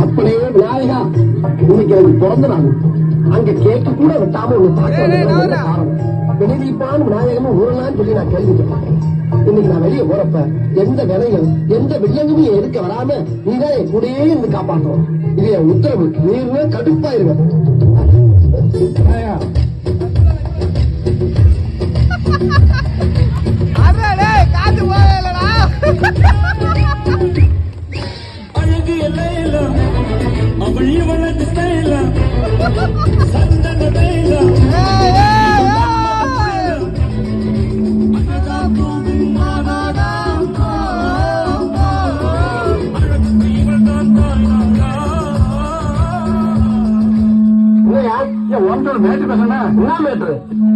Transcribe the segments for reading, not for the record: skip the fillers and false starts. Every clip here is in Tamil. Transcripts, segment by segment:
அப்படியே விநாயகா, இன்னைக்கு எனக்கு பிறந்த நாள். அங்க கேக்கு கூட வெட்டாம உங்க காரணம் வினைதீப்பான் விநாயகமும் ஊரலான்னு சொல்லி நான் கேள்விப்பட்டேன். இன்னைக்கு நான் வெளியே போறப்ப எந்த விலையும் எந்த வில்லங்குமே எடுக்க வராம நீதான் என் கூடயே இருந்து காப்பாற்றணும். இது என் உத்தரவு. நீ கடுப்பாயிருவேன். அழகு எல்லாம் அவள் இவளது ஸ்டைலாம் சந்தன தைலம் ஒன்றரை மேட்டு பேசுனா என்ன மேட்ரு?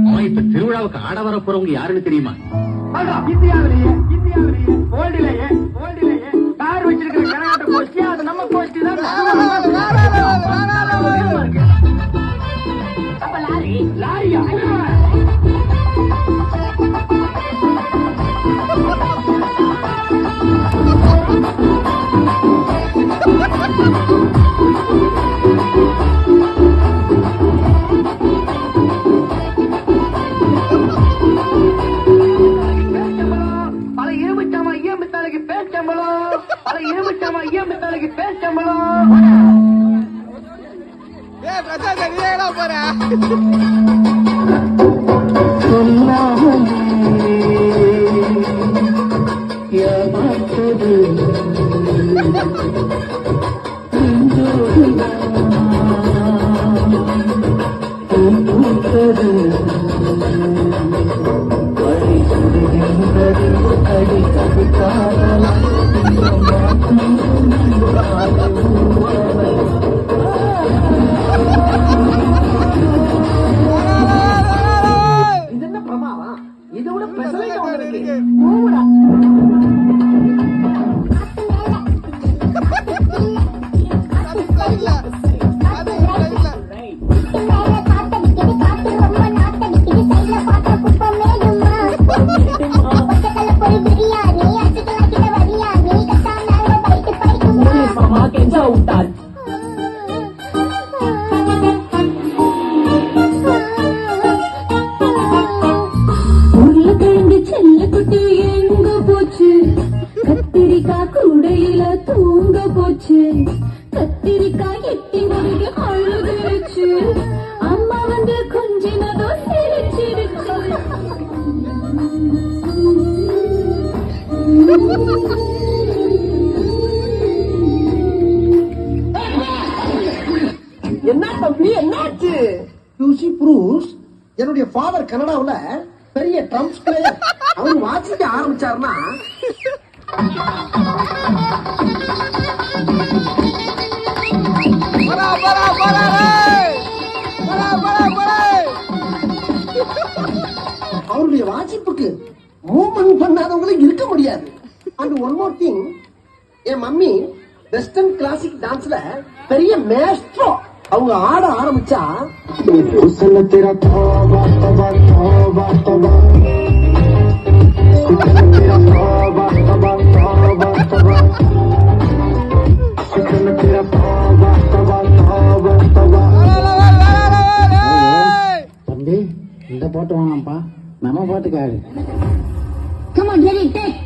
அவன் இப்ப திருவிழாவுக்கு ஆட வர போறவங்க யாருன்னு தெரியுமா? இந்தியாவிலேயே கார் வச்சிருக்கிற கரகாட்ட கோஷ்டி அது நம்ம கோஷ்டி தான். லாரியா கத்திரிக்காய் எட்டி முடிவு அழுதுருச்சு. அம்மா வந்து கொஞ்சினதோ சிரிச்சிருச்சு. என்ன தம்பி என்னாச்சு? என்னுடைய ஃபாதர் கனடாவுல பெரிய ட்ரம்ஸ் பிளேயர். அவர் வாசிக்க ஆரம்பிச்சாருன்னா அவருடைய வாசிப்புக்கு மூவ்மெண்ட் பண்ணாதவங்களும் இருக்க முடியாது. அண்ட் ஒன் மோர் திங், என் மம்மி வெஸ்டர்ன் கிளாசிக் டான்ஸ்ல பெரிய மேஸ்ட்ரோ. அவங்க ஆட ஆரம்பிச்சா தம்பி இந்த பாட்டு வாங்கப்பா, நம்ம பாட்டுக்காரு. Come on, ready, take.